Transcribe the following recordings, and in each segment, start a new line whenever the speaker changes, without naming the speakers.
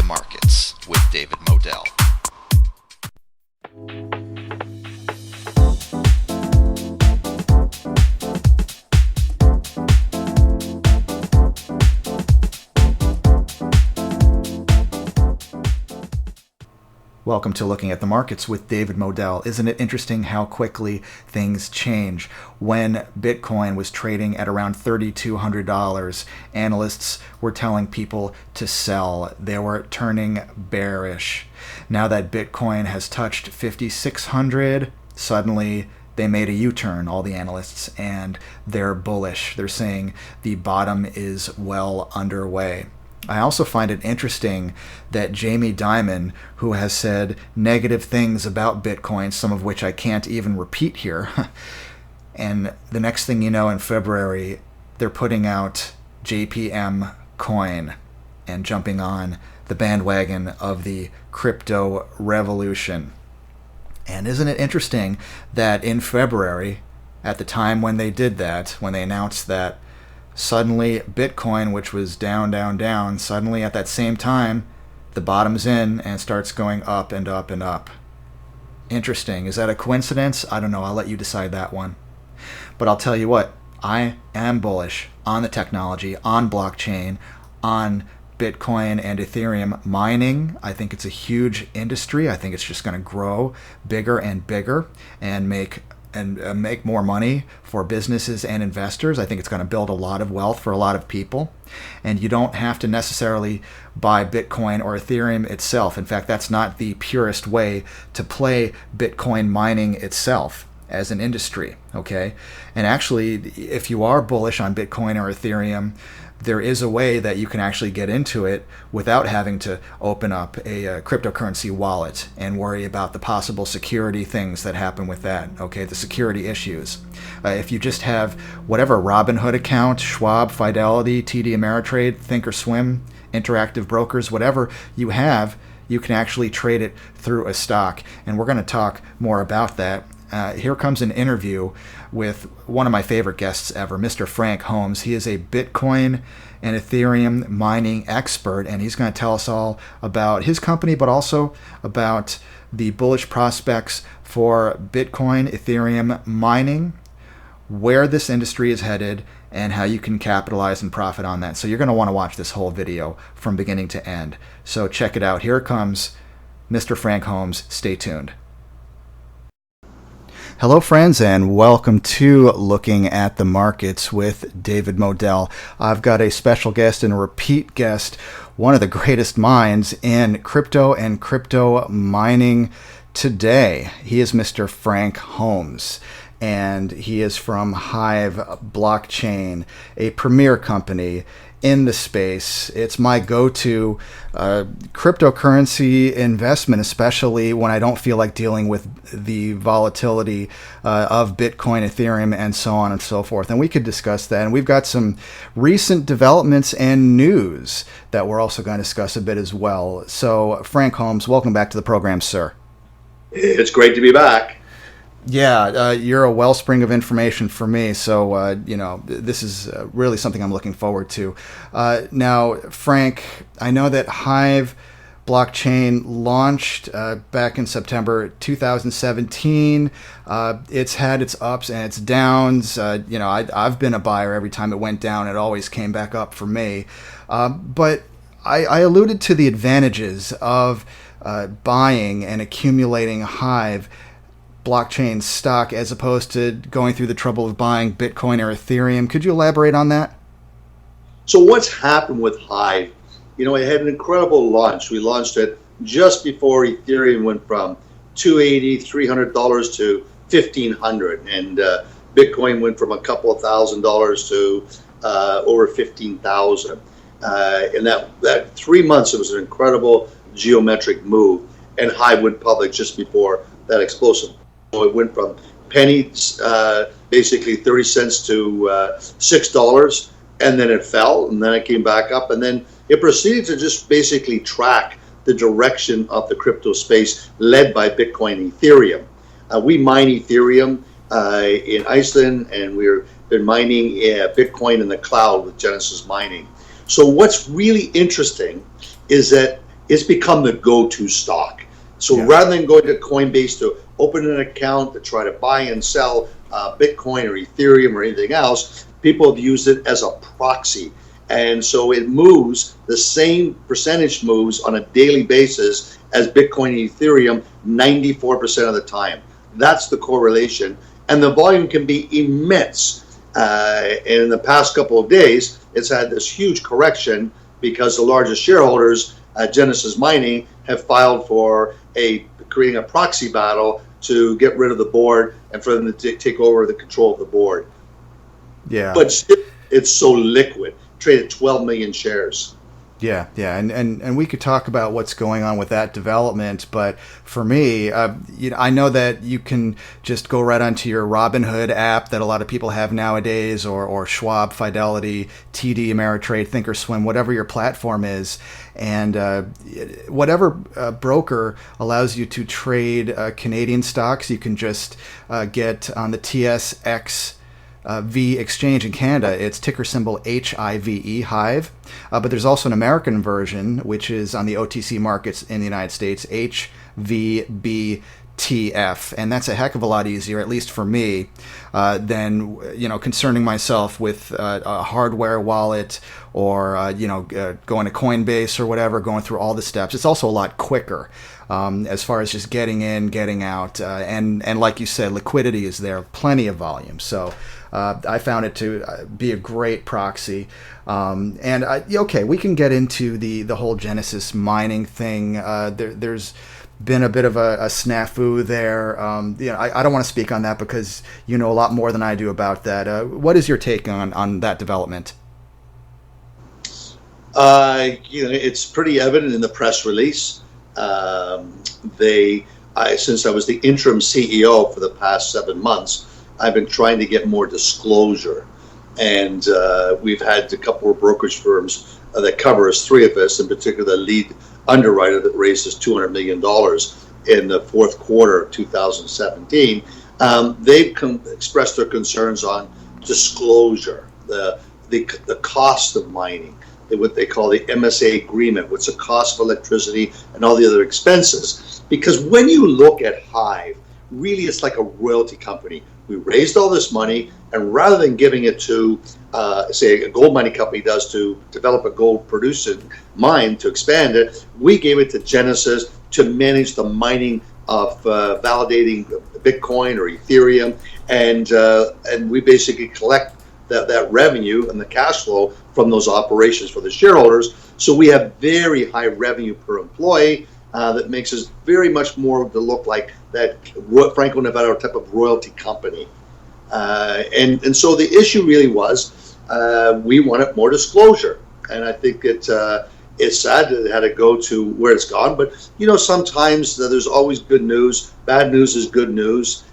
the Markets with David Modell.
Welcome to Looking at the Markets with David Modell. Isn't it interesting how quickly things change? When Bitcoin was trading at around $3,200, analysts were telling people to sell. They were turning bearish. Now that Bitcoin has touched 5,600, suddenly they made a U-turn, all the analysts, and they're bullish. They're saying the bottom is well underway. I also find it interesting that Jamie Dimon, who has said negative things about Bitcoin, some of which I can't even repeat here, and the next thing you know, in February, they're putting out JPM coin and jumping on the bandwagon of the crypto revolution. And isn't it interesting that in February, at the time when they did that, when they announced that, suddenly Bitcoin, which was down, suddenly at that same time, the bottom's in and starts going up and up and up. Interesting. Is that a coincidence? I don't know. I'll let you decide that one. But I'll tell you what, I am bullish on the technology, on blockchain, on Bitcoin and Ethereum mining. I think it's a huge industry. I think it's just going to grow bigger and bigger and make more money for businesses and investors. I think it's going to build a lot of wealth for a lot of people. And you don't have to necessarily buy Bitcoin or Ethereum itself. In fact, that's not the purest way to play Bitcoin mining itself as an industry, okay? And actually, if you are bullish on Bitcoin or Ethereum, there is a way that you can actually get into it without having to open up a cryptocurrency wallet and worry about the possible security things that happen with that, okay, the security issues. If you just have whatever Robinhood account, Schwab, Fidelity, TD Ameritrade, Thinkorswim, Interactive Brokers, whatever you have, you can actually trade it through a stock. And we're going to talk more about that. Here comes an interview with one of my favorite guests ever, Mr. Frank Holmes. He is a Bitcoin and Ethereum mining expert, and he's going to tell us all about his company, but also about the bullish prospects for Bitcoin, Ethereum mining, where this industry is headed, and how you can capitalize and profit on that. So you're going to want to watch this whole video from beginning to end. So check it out. Here comes Mr. Frank Holmes. Stay tuned. Hello, friends, and welcome to Looking at the Markets with David Modell. I've got a special guest and a repeat guest, one of the greatest minds in crypto and crypto mining today. He is Mr. Frank Holmes, and he is from Hive Blockchain, a premier company in the space. It's my go-to cryptocurrency investment, especially when I don't feel like dealing with the volatility of Bitcoin, Ethereum, and so on and so forth. And we could discuss that. And we've got some recent developments and news that we're also going to discuss a bit as well. So, Frank Holmes, welcome back to the program, sir.
It's great to be back.
Yeah, you're a wellspring of information for me, so, this is really something I'm looking forward to. Now, Frank, I know that Hive Blockchain launched back in September 2017. It's had its ups and its downs. I've been a buyer every time it went down. It always came back up for me. But I alluded to the advantages of buying and accumulating Hive blockchain stock as opposed to going through the trouble of buying Bitcoin or Ethereum. Could you elaborate on that?
So what's happened with Hive? It had an incredible launch. We launched it just before Ethereum went from $280, $300 to $1,500, and Bitcoin went from a couple of $1,000s to over $15,000. In that 3 months, it was an incredible geometric move, and Hive went public just before that explosive. So it went from pennies, basically 30 cents to $6, and then it fell, and then it came back up, and then it proceeded to just basically track the direction of the crypto space led by Bitcoin and Ethereum. We mine Ethereum in Iceland, and we've been mining Bitcoin in the cloud with Genesis Mining. So what's really interesting is that it's become the go-to stock. So
Yeah.
rather than going to Coinbase to open an account to try to buy and sell Bitcoin or Ethereum or anything else, people have used it as a proxy. And so it moves, the same percentage moves on a daily basis as Bitcoin and Ethereum 94% of the time. That's the correlation. And the volume can be immense. In the past couple of days, it's had this huge correction because the largest shareholders, Genesis Mining, have filed for creating a proxy battle to get rid of the board and for them to take over the control of the board.
Yeah.
But still, it's so liquid. Traded 12 million shares.
Yeah, and we could talk about what's going on with that development, but for me, I know that you can just go right onto your Robinhood app that a lot of people have nowadays, or Schwab, Fidelity, TD, Ameritrade, Thinkorswim, whatever your platform is, and whatever broker allows you to trade Canadian stocks, you can just get on the TSX V exchange in Canada. It's ticker symbol HIVE, Hive. But there's also an American version, which is on the OTC markets in the United States, HVBTF. And that's a heck of a lot easier, at least for me, than, concerning myself with a hardware wallet or, going to Coinbase or whatever, going through all the steps. It's also a lot quicker. As far as just getting in, getting out, and like you said, liquidity is there, plenty of volume. So I found it to be a great proxy. Okay, we can get into the whole Genesis mining thing. There's been a bit of a snafu there. I don't want to speak on that because you know a lot more than I do about that. What is your take on that development?
It's pretty evident in the press release. Since I was the interim CEO for the past 7 months, I've been trying to get more disclosure, and we've had a couple of brokerage firms that cover us, 3 of us, in particular the lead underwriter that raised us $200 million in the fourth quarter of 2017. They've expressed their concerns on disclosure, the cost of mining, what they call the MSA agreement, what's the cost of electricity and all the other expenses. Because when you look at Hive, really it's like a royalty company. We raised all this money, and rather than giving it to, say, a gold mining company does to develop a gold producing mine to expand it, we gave it to Genesis to manage the mining of validating Bitcoin or Ethereum, and we basically collect that revenue and the cash flow from those operations for the shareholders. So we have very high revenue per employee that makes us very much more to look like that Franco-Nevada type of royalty company. And so the issue really was we wanted more disclosure. And I think it's sad that it had to go to where it's gone. But, sometimes there's always good news. Bad news is good news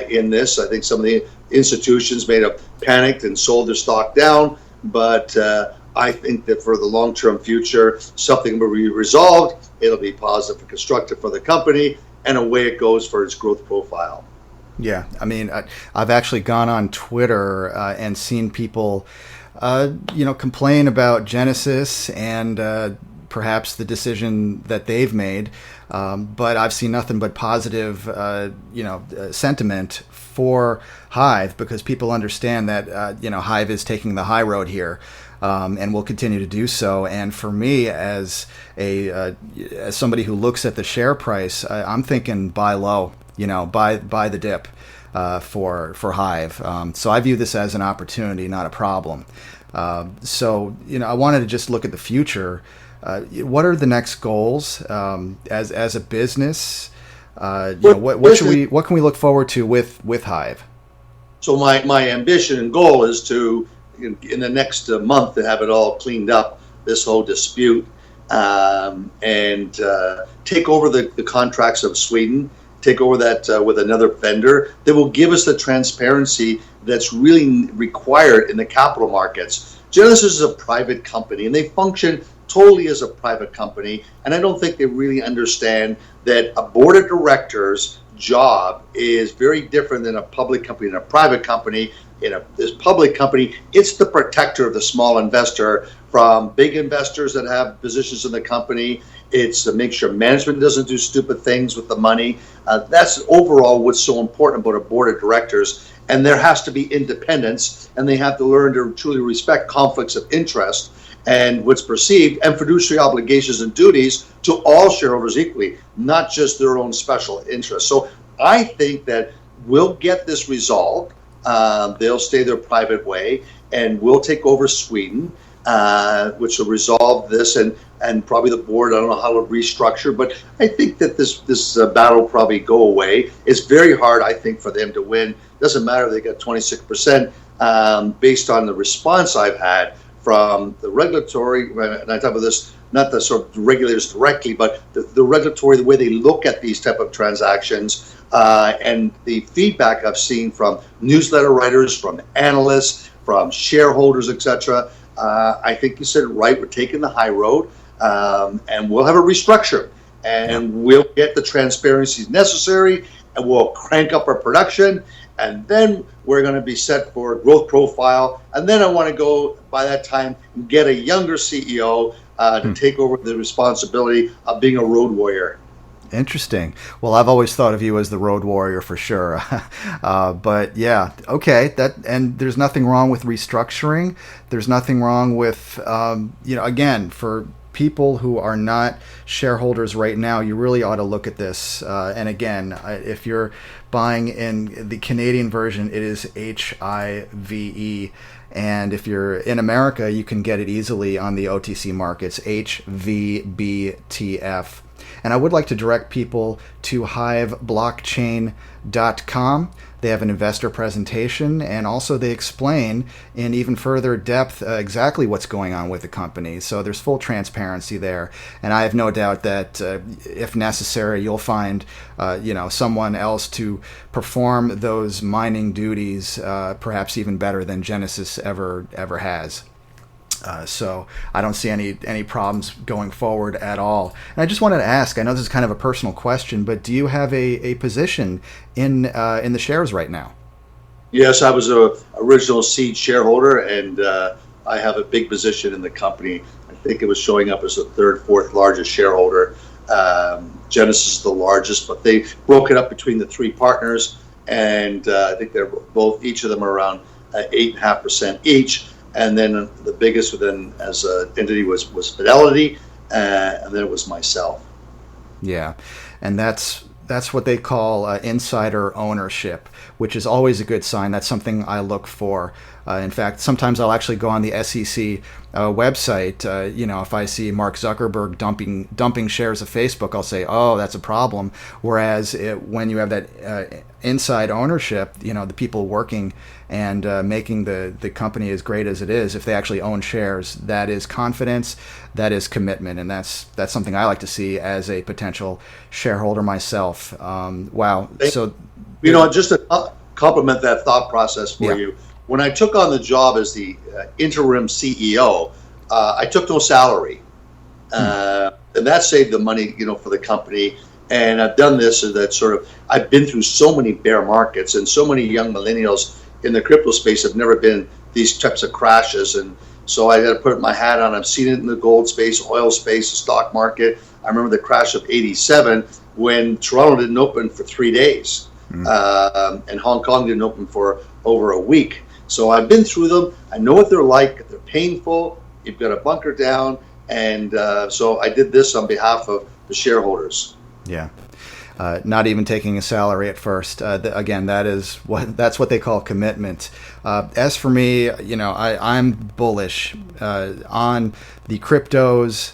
in this. I think some of the institutions may have panicked and sold their stock down. But I think that for the long-term future, something will be resolved. It'll be positive and constructive for the company, and away it goes for its growth profile.
Yeah, I mean, I've actually gone on Twitter and seen people, complain about Genesis and perhaps the decision that they've made. But I've seen nothing but positive, sentiment for Hive, because people understand that, Hive is taking the high road here. And will continue to do so. And for me, as somebody who looks at the share price, I'm thinking buy low, buy the dip for Hive. So I view this as an opportunity, not a problem. I wanted to just look at the future. What are the next goals as a business? What can we look forward to with Hive?
So my ambition and goal is to, in the next month, to have it all cleaned up, this whole dispute, and take over the contracts of Sweden, take over that with another vendor that will give us the transparency that's really required in the capital markets. Genesis is a private company, and they function totally as a private company, and I don't think they really understand that a board of directors job is very different than a public company and a private company. This public company, it's the protector of the small investor from big investors that have positions in the company. It's to make sure management doesn't do stupid things with the money. That's overall what's so important about a board of directors. And there has to be independence, and they have to learn to truly respect conflicts of interest and what's perceived, and fiduciary obligations and duties to all shareholders equally, not just their own special interests. So I think that we'll get this resolved. They'll stay their private way, and we'll take over Sweden, which will resolve this, and probably the board, I don't know how to restructure, but I think that this battle will probably go away. It's very hard, I think, for them to win. Doesn't matter if they got 26%, based on the response I've had from the regulatory, and I talk about this, not the sort of regulators directly, but the regulatory, the way they look at these type of transactions, and the feedback I've seen from newsletter writers, from analysts, from shareholders, etc. I think you said it right. We're taking the high road, and we'll have a restructure, and we'll get the transparency necessary, and we'll crank up our production, and then we're going to be set for a growth profile. And then I want to go, by that time, get a younger CEO to take over the responsibility of being a road warrior.
Interesting. Well, I've always thought of you as the road warrior for sure. But yeah, okay. And there's nothing wrong with restructuring. There's nothing wrong with, again, for people who are not shareholders right now, you really ought to look at this. And again, if you're buying in the Canadian version, it is HIVE. And if you're in America, you can get it easily on the OTC markets, HVBTF. And I would like to direct people to hiveblockchain.com. They have an investor presentation, and also they explain in even further depth exactly what's going on with the company. So there's full transparency there. And I have no doubt that if necessary, you'll find someone else to perform those mining duties, perhaps even better than Genesis ever has. So I don't see any problems going forward at all. And I just wanted to ask, I know this is kind of a personal question, but do you have a position in the shares right now?
Yes, I was a original seed shareholder, and I have a big position in the company. I think it was showing up as the third, fourth largest shareholder. Genesis is the largest, but they broke it up between the three partners, and I think they're each of them are around 8.5% each. And then the biggest within as an entity was Fidelity, and then it was myself.
Yeah, and that's what they call insider ownership, which is always a good sign. That's something I look for. In fact, sometimes I'll actually go on the SEC website. If I see Mark Zuckerberg dumping shares of Facebook, I'll say, oh, that's a problem. Whereas when you have that inside ownership, the people working and making the company as great as it is, if they actually own shares, that is confidence, that is commitment, and that's something I like to see as a potential shareholder myself. Wow. So,
just to complement that thought process for you, when I took on the job as the interim CEO, I took no salary, and that saved the money, for the company. And I've done this so that I've been through so many bear markets, and so many young millennials in the crypto space have never been these types of crashes. And so I had to put my hat on. I've seen it in the gold space, oil space, the stock market. I remember the crash of '87 when Toronto didn't open for 3 days, and Hong Kong didn't open for over a week. So I've been through them. I know what they're like. They're painful. You've got to bunker down. And so I did this on behalf of the shareholders.
Yeah. Not even taking a salary at first. Again, that's what they call commitment. As for me, I'm bullish on the cryptos.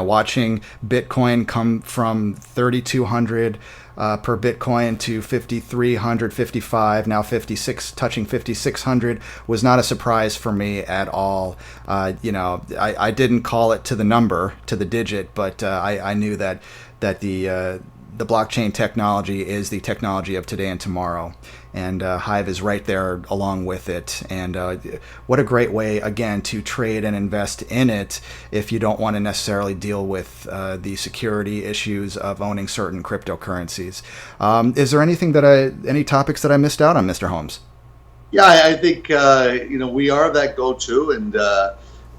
Watching Bitcoin come from 3,200 per Bitcoin to 5,300, 55, now 56, touching 5,600 was not a surprise for me at all. I didn't call it to the number, to the digit, but I knew that the blockchain technology is the technology of today and tomorrow, and Hive is right there along with it. And what a great way, again, to trade and invest in it if you don't want to necessarily deal with the security issues of owning certain cryptocurrencies. Is there any topics that I missed out on, Mr. Holmes?
Yeah, I think we are that go-to, and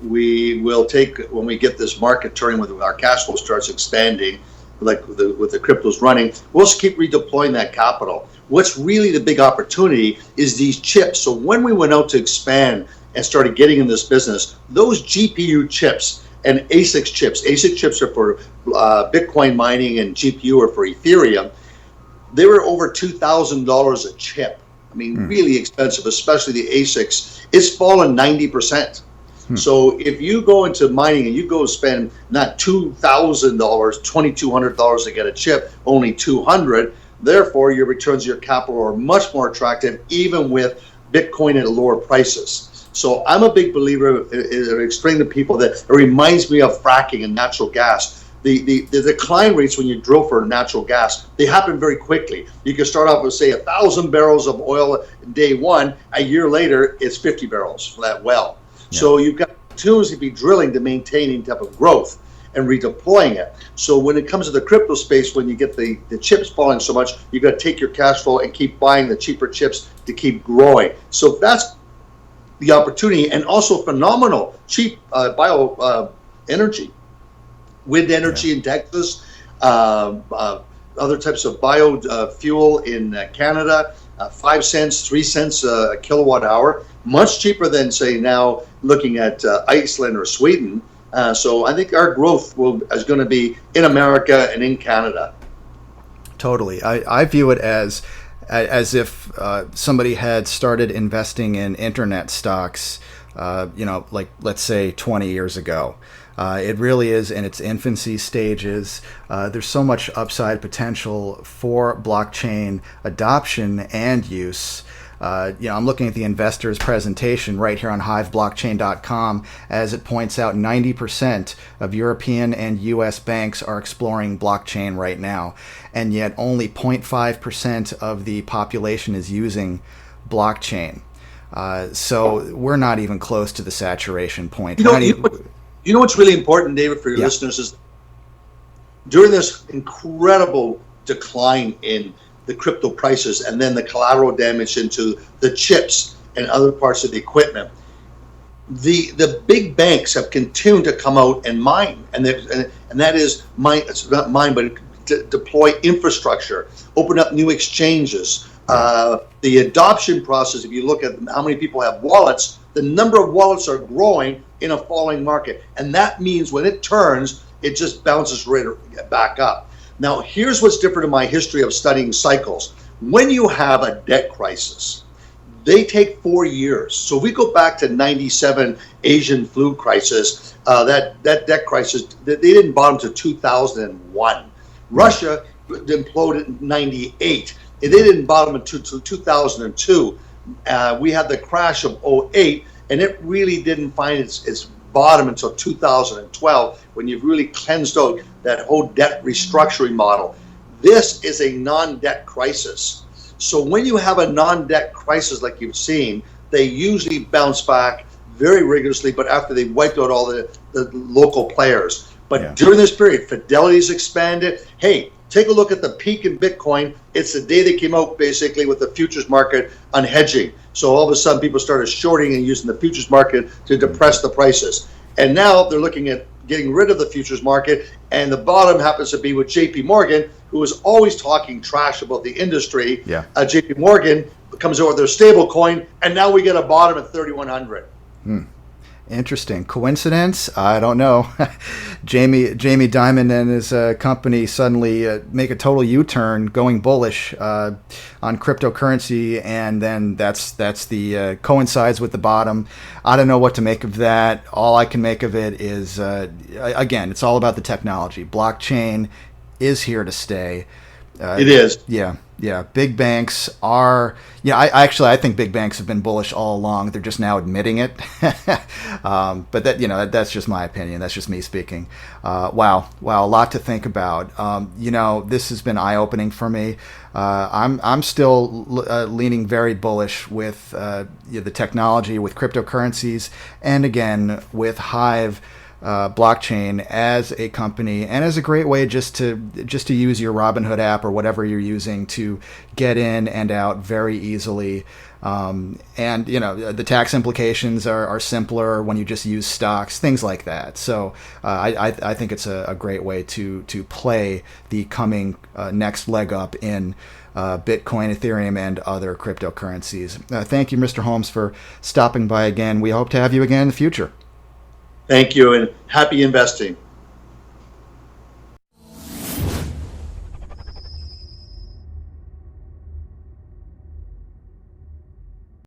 we will take, when we get this market turning, with our cash flow starts expanding, like with the cryptos running, we'll just keep redeploying that capital. What's really the big opportunity is these chips. So when we went out to expand and started getting in this business, those GPU chips and ASIC chips are for Bitcoin mining, and GPU are for Ethereum. They were over $2,000 a chip. I mean, really expensive, especially the ASICs. It's fallen 90%. So if you go into mining and you go spend not $2,000, $2,200 to get a chip, only $200, therefore your returns on your capital are much more attractive, even with Bitcoin at lower prices. So I'm a big believer in explaining to people that it reminds me of fracking and natural gas. The decline rates when you drill for natural gas, they happen very quickly. You can start off with, say, 1,000 barrels of oil day one. A year later, it's 50 barrels for that well. Yeah. So you've got tools to be drilling to maintain any type of growth and redeploying it. So when it comes to the crypto space, when you get the chips falling so much, you got to take your cash flow and keep buying the cheaper chips to keep growing. So that's the opportunity, and also phenomenal cheap bio energy, wind energy in Texas, other types of bio fuel in Canada, 5 cents, 3 cents a kilowatt hour, much cheaper than, say, now looking at Iceland or Sweden. So I think our growth is going to be in America and in Canada.
Totally. I view it as if somebody had started investing in internet stocks, like, let's say 20 years ago. It really is in its infancy stages. There's so much upside potential for blockchain adoption and use. I'm looking at the investor's presentation right here on HiveBlockchain.com. As it points out, 90% of European and U.S. banks are exploring blockchain right now, and yet only 0.5% of the population is using blockchain. So we're not even close to the saturation point.
You know what's really important, David, for your listeners is during this incredible decline in the crypto prices, and then the collateral damage into the chips and other parts of the equipment, the big banks have continued to come out and mine, and that is mine. It's not mine, but deploy infrastructure, open up new exchanges. The adoption process, if you look at how many people have wallets, the number of wallets are growing in a falling market, and that means when it turns, it just bounces right back up. Now, here's what's different in my history of studying cycles. When you have a debt crisis, they take 4 years. So we go back to 97 Asian flu crisis, that debt crisis, they didn't bottom to 2001. Russia imploded in 98. They didn't bottom until 2002. We had the crash of 08, and it really didn't find its bottom until 2012, when you've really cleansed out that whole debt restructuring model. This is a non-debt crisis. So when you have a non-debt crisis like you've seen, they usually bounce back very rigorously, but after they wiped out all the local players. But during this period, Fidelity's expanded. Hey, take a look at the peak in Bitcoin. It's the day they came out basically with the futures market on hedging. So all of a sudden people started shorting and using the futures market to depress the prices. And now they're looking at getting rid of the futures market, and the bottom happens to be with JP Morgan, who is always talking trash about the industry. JP Morgan comes over with their stable coin, and now we get a bottom at 3,100.
Interesting. Coincidence? I don't know. Jamie Dimon and his company suddenly make a total U-turn, going bullish on cryptocurrency, and then that's the coincides with the bottom. I don't know what to make of that. All I can make of it is, again, it's all about the technology. Blockchain is here to stay.
It is.
Yeah. Big banks are. I think big banks have been bullish all along. They're just now admitting it. But that's just my opinion. That's just me speaking. Wow, a lot to think about. This has been eye-opening for me. I'm still leaning very bullish with the technology, with cryptocurrencies, and again with Hive. Blockchain as a company, and as a great way just to use your Robinhood app or whatever you're using to get in and out very easily. And the tax implications are simpler when you just use stocks, things like that. So I think it's a great way to play the coming next leg up in Bitcoin, Ethereum, and other cryptocurrencies. Thank you, Mr. Holmes, for stopping by again. We hope to have you again in the future.
Thank you, and happy investing.